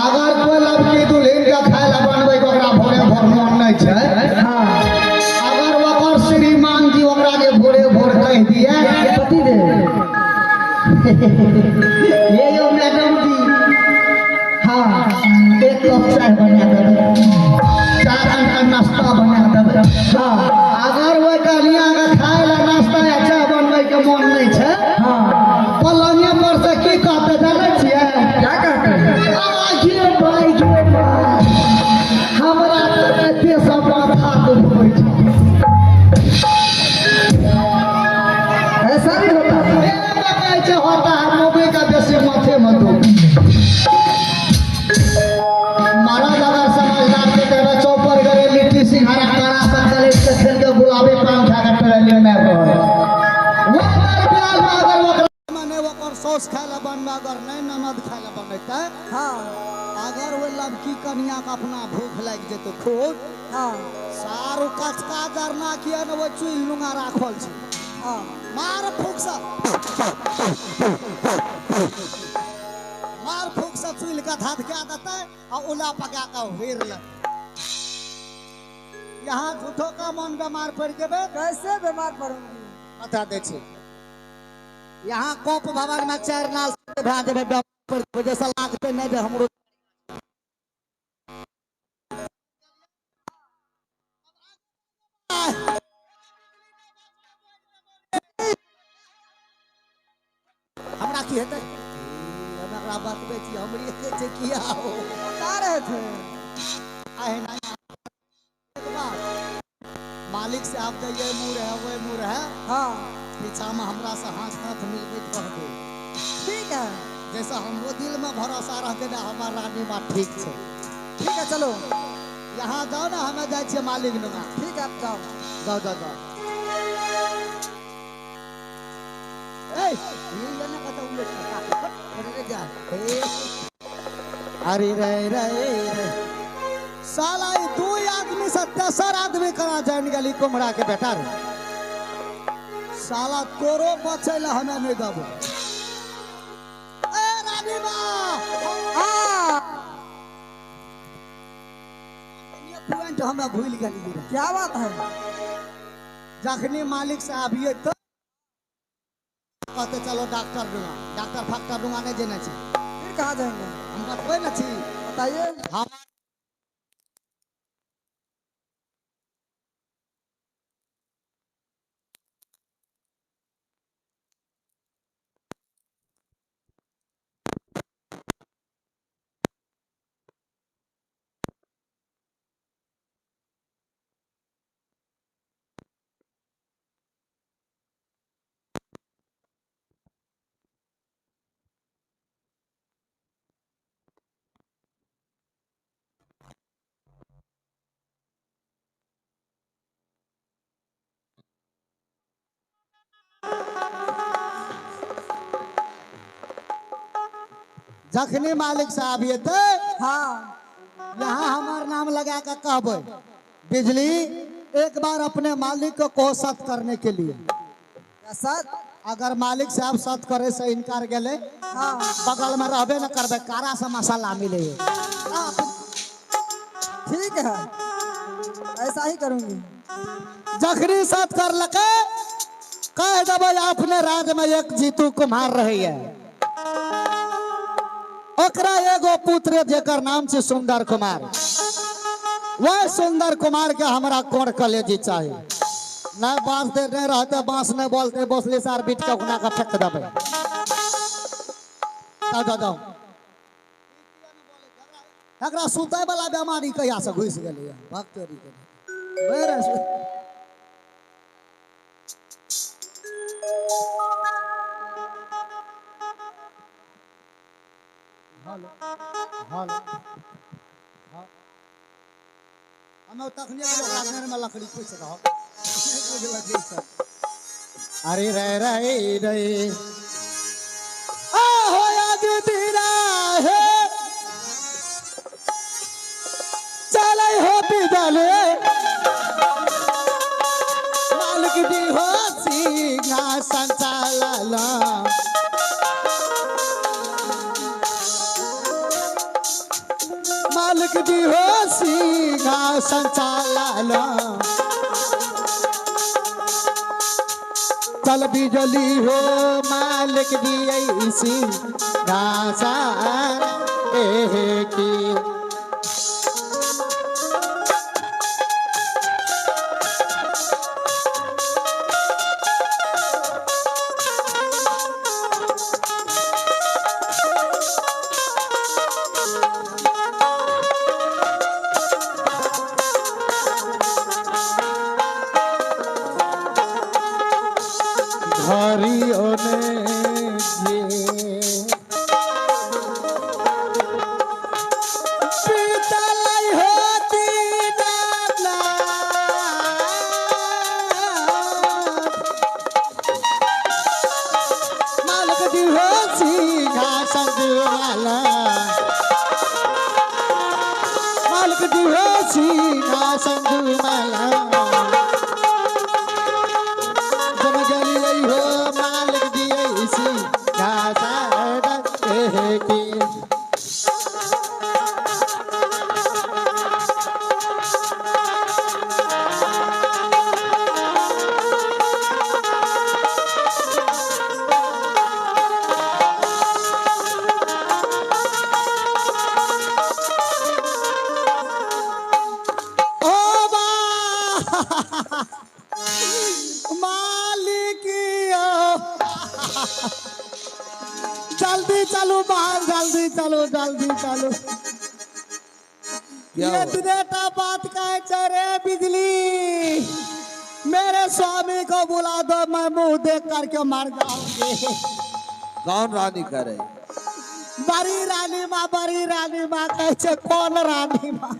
अगर कोई लड़की दुल्हन का खाए ला बनबै के ओकरा भोरे भोर मन नहीं छै हाँ अगर ओकर श्रीमान जी ओकरा के भोरे भोर कह दिए पति दे ये यो मैडम जी हाँ एक कप चाय बना दे 4 घंटा नाश्ता बना देबै हाँ अगर वो कनिया के खाए ला नाश्ता या चाय बनबै के मन नहीं छै हाँ पलंगे पर से की कहते जाने छियै क्या कहते हैं आगे भाई हमरा एते सब माथा दुखै छै ऐसा नहीं होता कहै छै होता है मोबे का बेसी माथे में दुख महाराज अगर समझदार के तेरा चौपर गए लिट्टी सिंघारा कड़ा सकल इसके खेल के गुलाबी पान खा के ट्रेली में गए वो अगर प्यार में अगर वो माने ओकर सॉस खाए ला बनबा अगर नहीं ननद खाए ला बनैते हाँ अगर वो लड़की कन्या का अपना भूख लग जेते खूब हाँ सारू कचका जरना किया न वो चुल लुंगा राखल छै हाँ मार फूक सा मार फूक सा चुल का धात क्या देते और उला पका का हेर ले यहाँ झूठो का मन बीमार पड़ जेबे कैसे बीमार पड़ूंगी बता दे छी यहाँ कोप भवन में 4 नाल भा देबे बीमार पड़ जेबे जैसा लागते नहीं दे हमरो हमरा की हेतै हमरा बतबै छी हमरी एते छै किया हो बता रहे थे आहे ना एक बात मालिक से आप ये मुंह है वो मुंह है हाँ पीछा में हमरा से हाथ मिलके कह दे ठीक है जैसा हमरो दिल में भरोसा रहते ना हमार रानी माँ ठीक छै ठीक है चलो यहाँ जाओ ना हमें जाए छियै मालिक नुगा ठीक है आप जाओ जाओ जाओ जाओ ए ये ना कहता उले अरे जा अरे रे साला ये 2 आदमी से 10 आदमी करा जान गली कुमड़ा के बेटा रे साला तोरो बचे ला हमें नहीं दबो ए रानी मां हाँ पॉइंट हमें भूल गली क्या बात है जखनी मालिक से आबिए तो कहते चलो डॉक्टर फैक्टर दूंगा नहीं जेना छी फिर कहाँ जाएंगे हम बतबै ना छी बताइए हम जखनी मालिक साहब ये थे हाँ यहाँ हमार नाम लगा कर कहबे बिजली एक बार अपने मालिक को कहो सत करने के लिए क्या सर अगर मालिक साहब सत करे से इनकार गेले हाँ बगल में रहबे न करबे कारा से मसाला मिले ठीक है ऐसा ही करूंगी जखनी सत कर लके कह देबे अपने राज्य में एक जीतू कुमार रही है ओकरा एगो पुत्र जेकर नाम छै सुंदर कुमार वह सुंदर कुमार के हमरा कोर कलेजी चाहिए नहीं बांस दे नहीं रहते बांस नहीं बोलते बोसली सार बीट के गुना का फेंक देबे जाओ एकरा सुतै वाला बीमारी कहिया से घुस गेलै भक्तरी के बेरे हेलो हेलो हमें तखने के में लकड़ी पूछ रहा अरे रे आ होया दीदीरा है चले हो बिदले मालिक दी हो सिंहासन चलला मालिक दी हो सिंहासन चालाला चल बिजली हो मालिक दी सिंहासन की हरिओ ने जे पीतलाई होती डाला मालिक दी हो सिंहासन वाला मालिक दी हो सिंहासन वाला जल्दी चलो बाहर जल्दी चलो ये बेटा बात कहे चरे बिजली मेरे स्वामी को बुला दो मैं मुंह देख करके मर जाऊंगी कौन रानी करे बड़ी रानी माँ कैसे कौन रानी माँ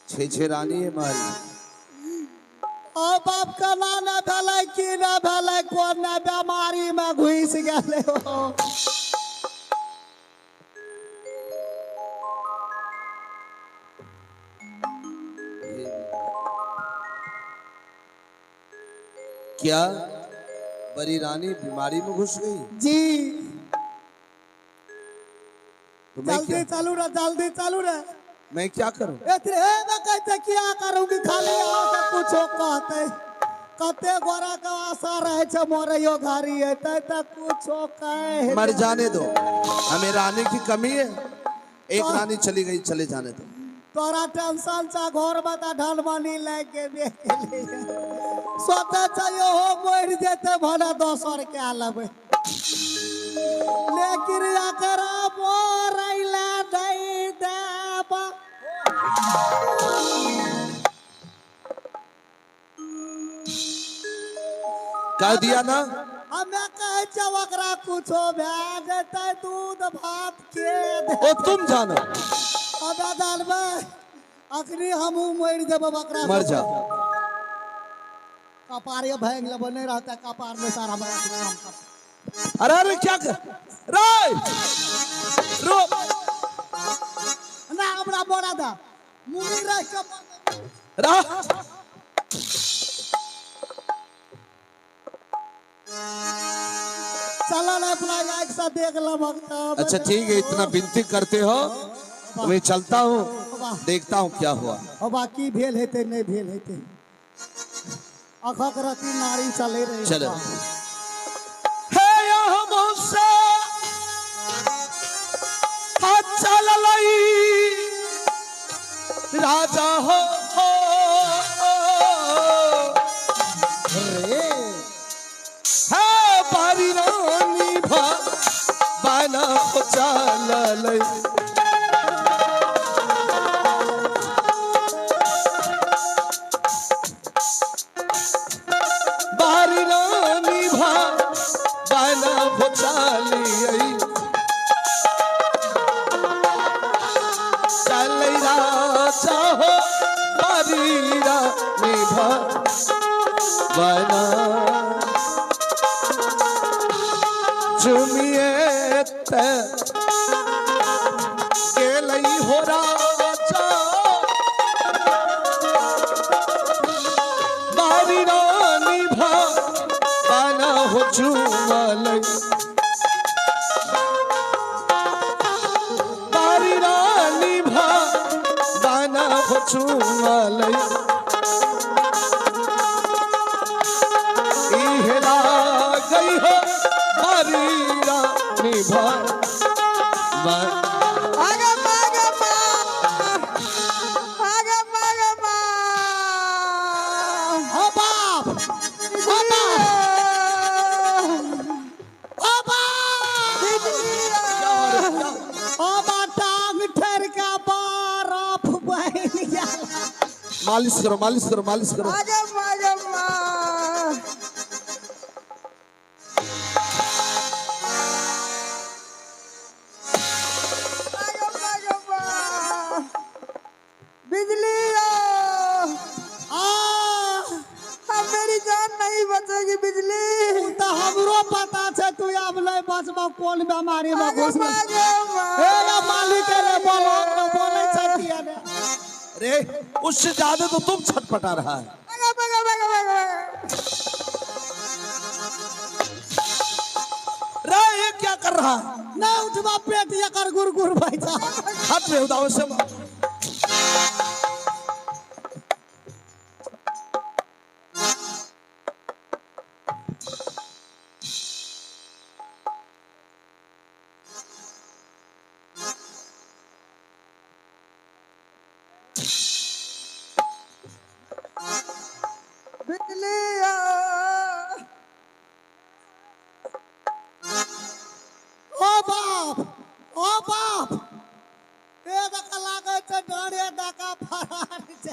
छे रानी है मारी ओ बाप का ना भले की ना भले कौन ना बीमारी में घुस गए हो क्या बड़ी रानी बीमारी में घुस गई जी तो मैं क्या जल्दी चलू रे मैं क्या करूं कहते क्या करूंगी खाली आके कुछो कहते कते गोरा का आशा रहे छ मोरे यो घरी है त कुछो कहे मर जाने दो हमें रानी की कमी है एक रानी चली गई चले जाने दो तोरा टेंशन सा घर बता ढल बनी लेके बेली सोते चाहिए हो मर जेते भला दोसर के लेबे लेकिन अगर मोरैला दई देबा कह दिया ना हमें कहे चवकरा कुछो भे जेते दूध भात के ओ तुम जानो अदा दाल में अखनी हमू मर देब बकरा मर जा कपारे भैंग ले बने रहता कपार में सारा बड़ा काम कर अरे क्या कर रे रो ना हमरा बोरा दा मुड़ी रह के रा चला ना अपना एक साथ देख लो अच्छा ठीक है इतना विनती करते हो तो मैं चलता हूँ देखता हूँ क्या हुआ और बाकी भेल हेते नहीं भेल हेते अखक रती नारी चले रहे चलो हे यहाँ मुझसे हाथ चल लई राजा हो रे है बारी रानी भा बाना हो चल लई बारी रानी भा बाना हो चली चल राजा हो बारी रानी भा बाना झुमिए ते गेलई हो राजा बारी रानी भा बाना हो झुमलई बारी चुमल हेला गई हो हरी रानी आगे मागे माँ ओ बाप ओ बाप ओ टांग ठर का बर्फ बह गया। मालिश करो मालिश करो मालिश करो। आगे मागे माँ बिजली अब मेरी जान नहीं बचेगी बिजली। तो हमरो पता है तू अब नहीं बचबा कौन बीमारी में घुस ए मालिक रे बोलो बोले छतिया ने अरे उससे ज्यादा तो तुम छटपटा रहा है। रे ये क्या कर रहा है? ना उठवा पेट ये कर गुर गुर भाई था। हाथ में उदाव से बिजली ओ बाप एक लागे छे डरे डाका फरार छे।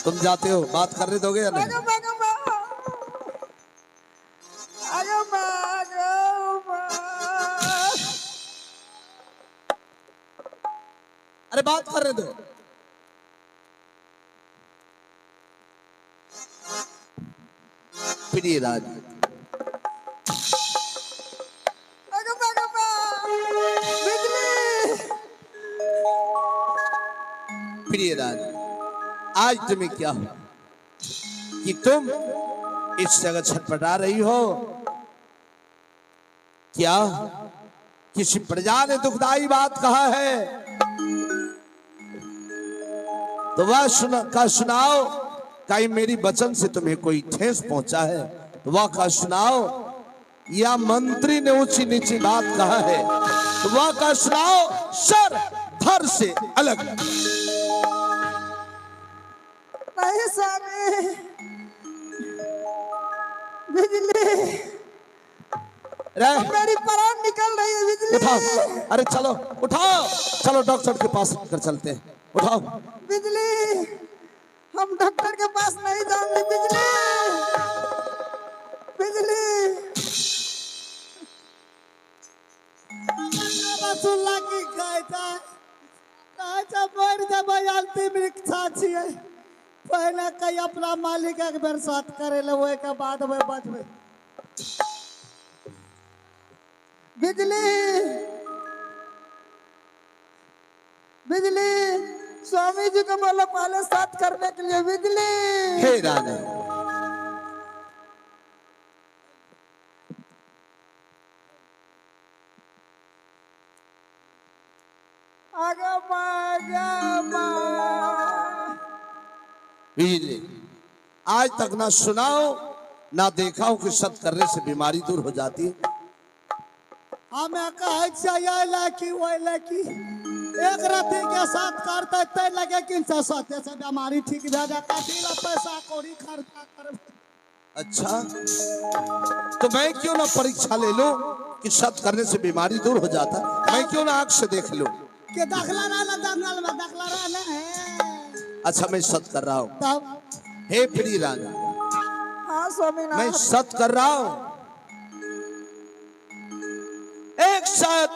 तुम जाते हो बात करने दोगे या नहीं? अरे बात करने दो। प्रिय राज प्रिय राज आज तुम्हें क्या हो कि तुम इस जगह छटपटा रही हो? क्या किसी प्रजा ने दुखदाई बात कहा है तो वह सुनाओ। कहीं मेरी वचन से तुम्हें कोई ठेस पहुंचा है तो वह का सुनाओ। या मंत्री ने ऊंची नीची बात कहा है तो वह का सुनाओ। सर धर से अलग नहीं स्वामी बिजली मेरी प्राण निकल रही है बिजली। उठाओ अरे चलो उठाओ चलो डॉक्टर के पास कर चलते हैं। उठाओ बिजली हम डॉक्टर के पास नहीं जाएंगे बिजली। बिजली सुनला की कहता कहता मर जब अंतिम इच्छा छिए पहले कई अपना मालिक एक बेर साथ करे ले ओए के बाद वे बचबे। बिजली बिजली स्वामी जी को बोलो पहले साथ करने के लिए बिजली। हे रानी आगे बिजली आज तक ना सुनाओ ना देखा हूं कि सत करने से बीमारी दूर हो जाती है। हमें कहे चाहिए लड़की वही लड़की एक रात के साथ करते तय लगे कि सत्य से बीमारी ठीक भे जाता पैसा कौड़ी खर्चा कर। अच्छा तो मैं क्यों ना परीक्षा ले लूं कि सत करने से बीमारी दूर हो जाता। मैं क्यों ना आंख से देख लूं कि दाखला रहना जंगल में दाखला रहना है। अच्छा मैं सत कर रहा हूं। तब हे प्रिय रानी हाँ स्वामी मैं सत कर रहा हूं। एक सत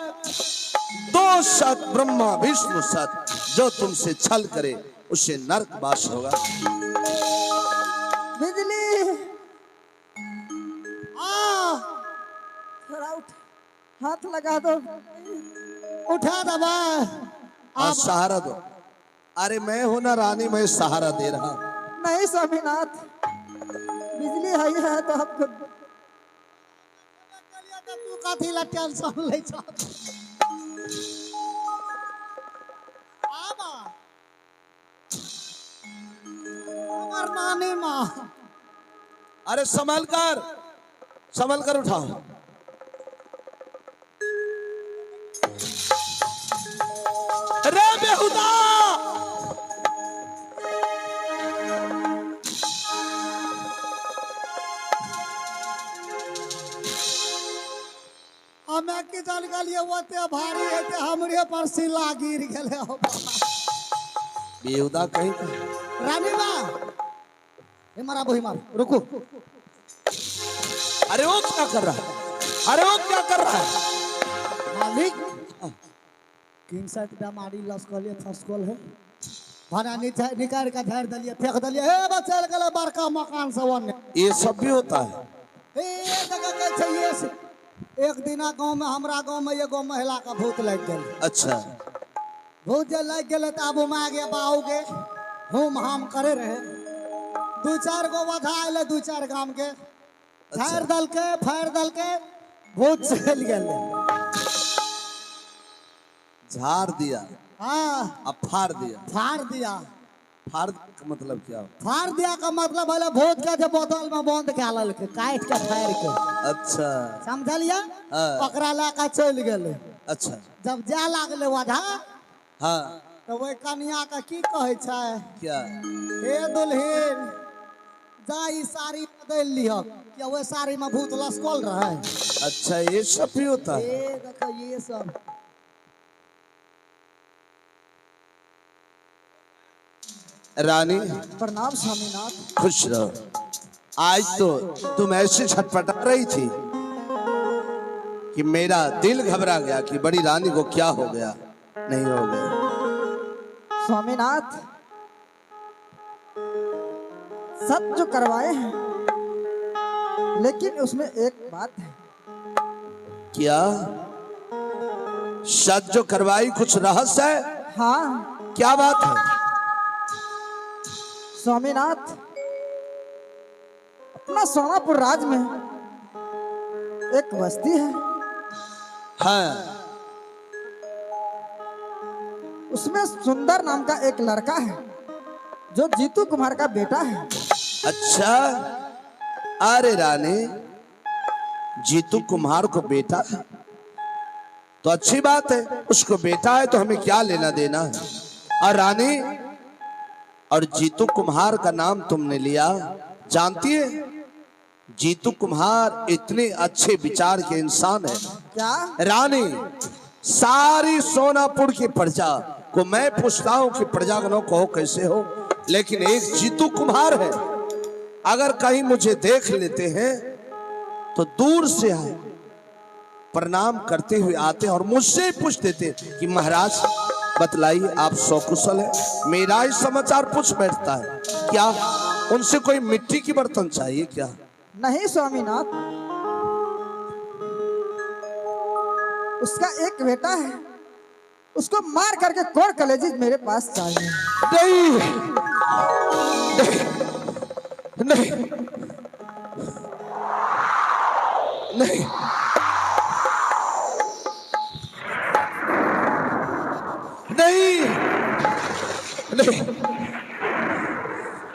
दो सत ब्रह्मा विष्णु सत जो तुमसे छल करे उसे नरक वास होगा। बिजली थोड़ा उठ हाथ लगा दो उठा दबा हाँ सहारा दो। अरे मैं हूं ना रानी मैं सहारा दे रहा हूं। नहीं स्वामीनाथ बिजली है तो आपको तू कथी ला टेंशन ले छ। 1 अरे संभल कर उठाओ। अरे बेहुदा, हमें की जानकारी हुआ ते भारी है ते हमरे पर सिला गिर गेले हो। बेहुदा कहीं का। रानी बा ये मारा बोही मार रुको। अरे वो क्या कर रहा है? अरे वो क्या कर रहा है? मालिक किंग साइड मारी लस्कल फसकल है भाना निकाल का झाड़ दलिए फेंक दलिए हे बचल गले बड़का मकान से वन। ये सब भी होता है। ए जगह के चाहिए से एक दिना गांव में हमरा गांव में एगो महिला का भूत लग गया। अच्छा, भूत जब लग गए तो अब उमा गया बाऊ के हम हम करे रहे। दू चार गो वधा आए दू चार गांव के फायर दल के भूत चल गए। झाड़ दिया। हाँ अब फाड़ दिया। फाड़ दिया। फाड़ का मतलब क्या? फाड़ दिया का मतलब है भूत के जो बोतल में बंद के लल के काट के फाड़ के। अच्छा, समझलिया? हाँ। पकड़ा लाका चल गए। अच्छा, जब जा लागले वधा हाँ, तो वही कन्या का की कहे छै? क्या? हे दुल्हन जा ई साड़ी बदल लिह क्या वो साड़ी में भूत लसकल रहे। अच्छा, ये सब भी होता है। ये देखो ये सब। रानी प्रणाम स्वामीनाथ। खुश रहो। आज तो तुम ऐसे छटपटा रही थी कि मेरा दिल घबरा गया कि बड़ी रानी को क्या हो गया। नहीं हो गया। स्वामीनाथ सब जो करवाए हैं लेकिन उसमें एक बात है। क्या? सच जो करवाई कुछ रहस्य है? हाँ क्या बात है? स्वामीनाथ अपना सोनापुर राज में एक बस्ती है। हाँ, उसमें सुंदर नाम का एक लड़का है जो जीतू कुमार का बेटा है। अच्छा, अरे रानी जीतू कुमार को बेटा है तो अच्छी बात है। उसको बेटा है तो हमें क्या लेना देना है। और रानी, और जीतू कुम्हार का नाम तुमने लिया, जानती है जीतू कुम्हार इतने अच्छे विचार के इंसान है। क्या? रानी, सारी सोनापुर की प्रजा को मैं पूछता हूं कि प्रजागणों को हो कैसे हो, लेकिन एक जीतू कुम्हार है। अगर कहीं मुझे देख लेते हैं तो दूर से आए प्रणाम करते हुए आते और मुझसे पूछ देते कि महाराज बतलाइए आप सकुशल है। मेरा ही समाचार पूछ बैठता है। क्या उनसे कोई मिट्टी की बर्तन चाहिए क्या? नहीं स्वामीनाथ, उसका एक बेटा है, उसको मार करके कोर कलेजी मेरे पास चाहिए। नहीं नहीं नहीं, नहीं नहीं,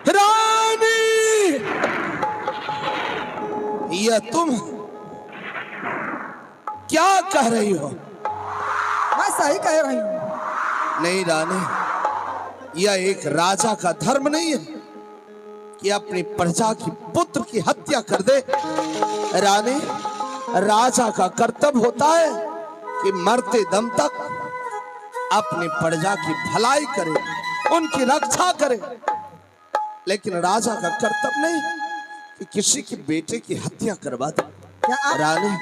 रानी यह तुम क्या कह रही हो? मैं सही कह रही हूँ। नहीं रानी, यह एक राजा का धर्म नहीं है कि अपनी प्रजा की पुत्र की हत्या कर दे। रानी, राजा का कर्तव्य होता है कि मरते दम तक अपनी प्रजा की भलाई करे, उनकी रक्षा करे। लेकिन राजा का कर्तव्य नहीं कि किसी के बेटे की हत्या करवा दे। रानी,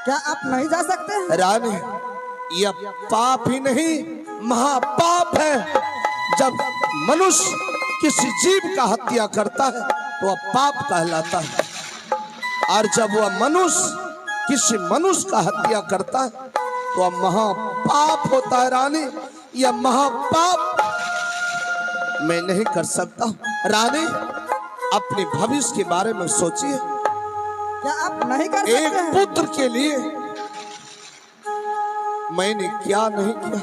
क्या आप नहीं जा सकते? रानी, यह पाप ही नहीं महापाप है। जब मनुष्य किसी जीव का हत्या करता है तो वह पाप कहलाता है, और जब वह मनुष्य किसी मनुष्य का हत्या करता है तो वह महापाप होता है। रानी, यह महापाप मैं नहीं कर सकता। रानी, अपने भविष्य के बारे में सोचिए। क्या आप नहीं कर सकते? एक पुत्र के लिए मैंने क्या नहीं किया।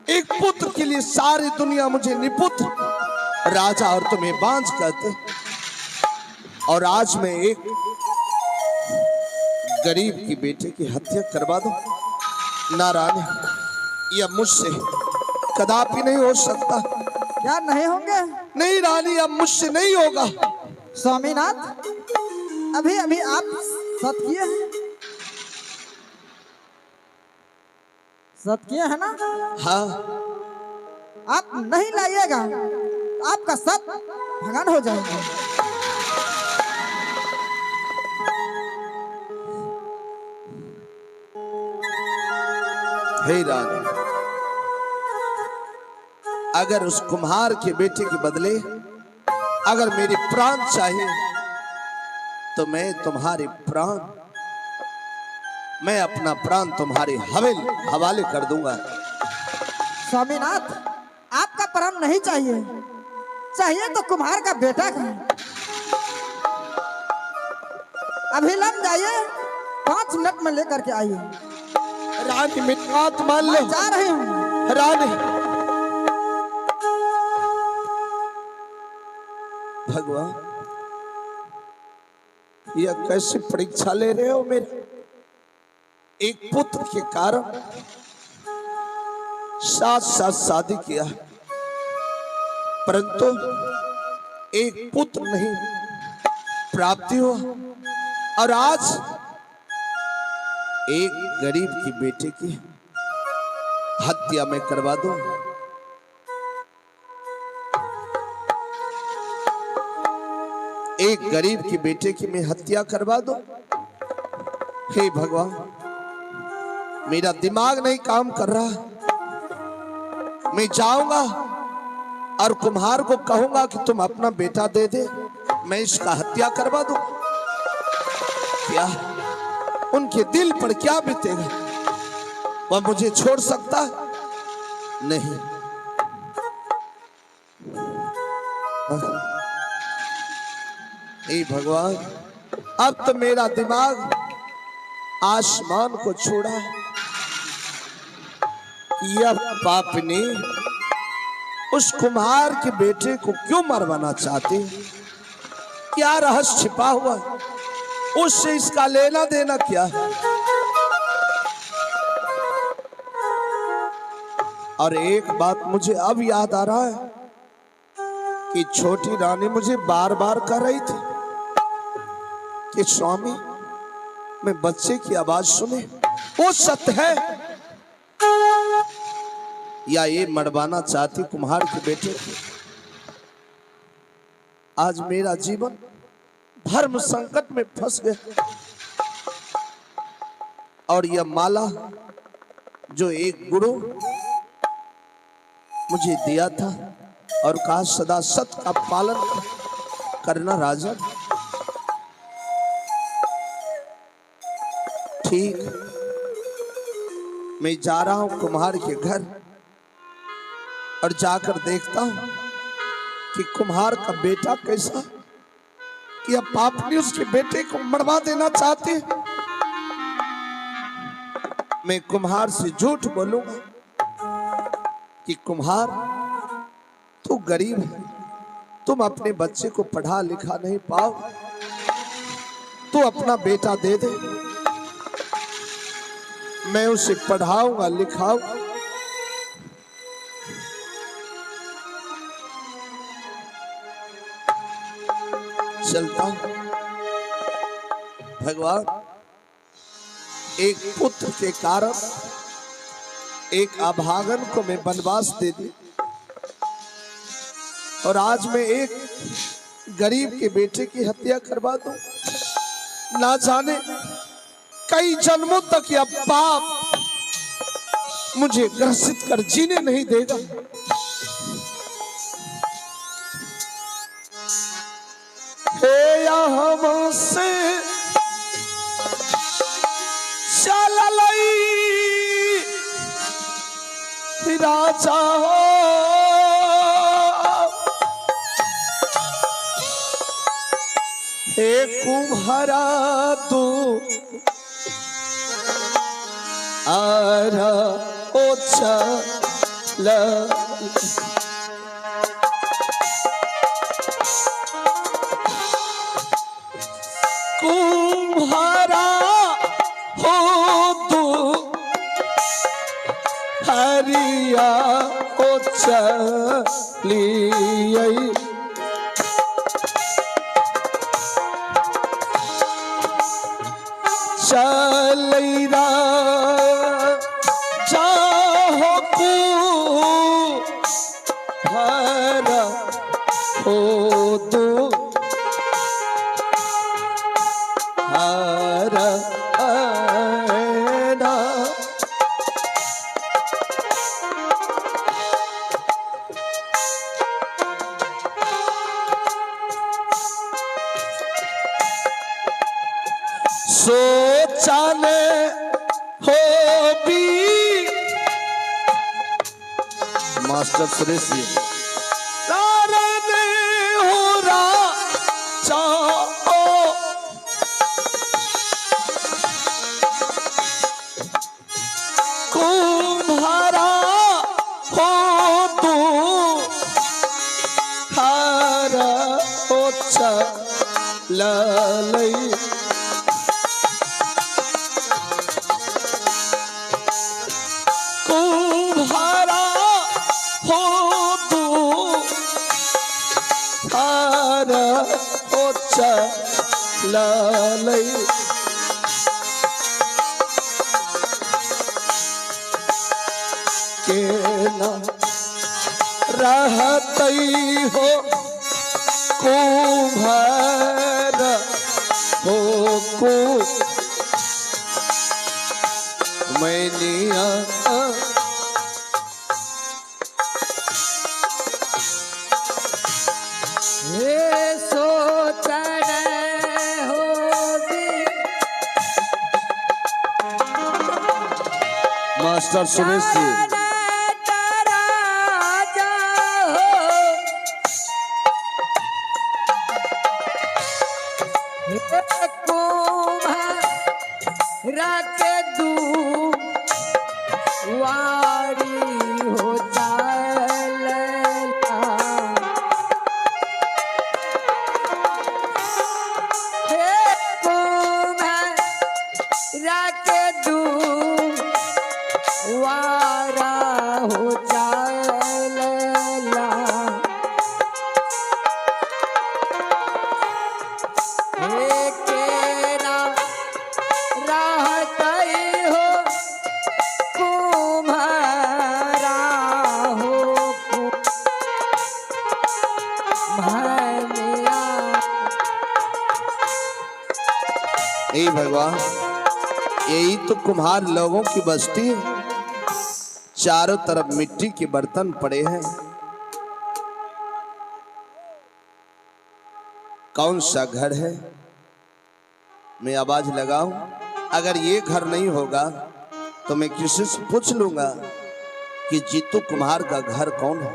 एक पुत्र के लिए सारी दुनिया मुझे निपुत्र, राजा और तुम्हें बांझ कहते। और आज मैं एक गरीब की बेटे की हत्या करवा दूं? ना रानी, यह मुझसे कदापि नहीं हो सकता। क्या नहीं होंगे? नहीं रानी, अब मुझसे नहीं होगा। स्वामीनाथ, अभी अभी आप सत किए हैं, सत किए है ना? हाँ, आप नहीं लाइएगा, आपका सत भंगन हो जाएगा। हे रानी, अगर उस कुम्हार के बेटे के बदले अगर मेरे प्राण चाहिए तो मैं तुम्हारे प्राण, मैं अपना प्राण तुम्हारे हवाले कर दूंगा। स्वामीनाथ, आपका प्राण नहीं चाहिए, चाहिए तो कुम्हार का बेटा का। अभिलंब जाइए, 5 मिनट में लेकर के आइए। रानी मेरी बात मान लो। जा रही हूँ। रानी, भगवान, यह कैसी परीक्षा ले रहे हो मेरे? एक पुत्र के कारण साथ साथ शादी किया, परंतु एक पुत्र नहीं प्राप्ति हुआ, और आज एक गरीब की बेटे की हत्या मैं करवा दूं। एक गरीब की बेटे की मैं हत्या करवा दूं? हे भगवान, मेरा दिमाग नहीं काम कर रहा। मैं जाऊंगा और कुम्हार को कहूंगा कि तुम अपना बेटा दे दे, मैं इसका हत्या करवा दूं। क्या उनके दिल पर क्या बीतेगा? वह मुझे छोड़ सकता है? नहीं। हे भगवान, अब तो मेरा दिमाग आसमान को छोड़ा। यह पापनी उस कुम्हार के बेटे को क्यों मरवाना चाहती? क्या रहस्य छिपा हुआ? उससे इसका लेना देना क्या है? और एक बात मुझे अब याद आ रहा है कि छोटी रानी मुझे बार बार कह रही थी कि स्वामी, मैं बच्चे की आवाज सुने, वो सत्य है या ये मरवाना चाहती कुम्हार के बेटे को? आज मेरा जीवन धर्म संकट में फंस गया, और यह माला जो एक गुरु मुझे दिया था और कहा सदा सत्य का पालन करना राजन, ठीक, मैं जा रहा हूं कुम्हार के घर और जाकर देखता हूं कि कुम्हार का बेटा कैसा, कि अब पापनी उसके बेटे को मरवा देना चाहते हैं। मैं कुम्हार से झूठ बोलूंगा कि कुम्हार, तू गरीब है, तुम अपने बच्चे को पढ़ा लिखा नहीं पाओ, तू अपना बेटा दे दे, मैं उसे पढ़ाऊंगा लिखाऊंगा। चलता हूं। भगवान, एक पुत्र के कारण एक अभागन को मैं वनवास दे दी, और आज मैं एक गरीब के बेटे की हत्या करवा दूं। ना जाने कई जन्मों तक यह पाप मुझे ग्रसित कर जीने नहीं देगा। हे या हमसे चललई राजा हो, हे कुम्हारा तू आरा ओ चल, हरिया ओ चली चलैरा जाहो को भर हो दो हर आना सोचाने हो भी मास्टर सुरेश जी तारने हो रा चाओ कुम्हारा हो तू हारा हो चलई कुम्हारा हो तू हारा हो चलई के ना रहतई हो कुम्हार हो को मैनिया मास्टर सुरेश जी वारी हो चलना हे कुम्हारा के दू वारा हो चलना हे केना रहतई हो कुम्हारा हो कुम्हारिया यही भगवान यही तो कुम्हार लोगों की बस्ती है चारों तरफ मिट्टी के बर्तन पड़े हैं कौन सा घर है मैं आवाज लगाऊं अगर ये घर नहीं होगा तो मैं किसी से पूछ लूंगा कि जीतू कुम्हार का घर कौन है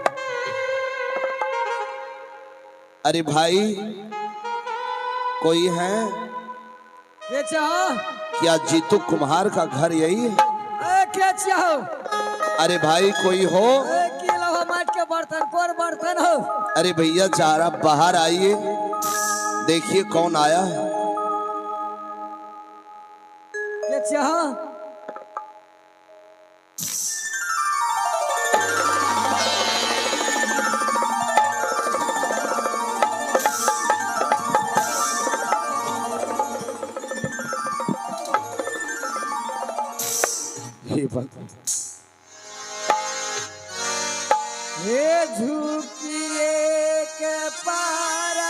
अरे भाई कोई है क्या चाहो क्या जीतू कुम्हार का घर यही है क्या चाहो अरे भाई कोई हो किलो माट के बर्तन कोर बर्तन हो अरे भैया चारा बाहर आइए देखिए कौन आया है क्या चाहो हे भगवान ये झुकिए के पारा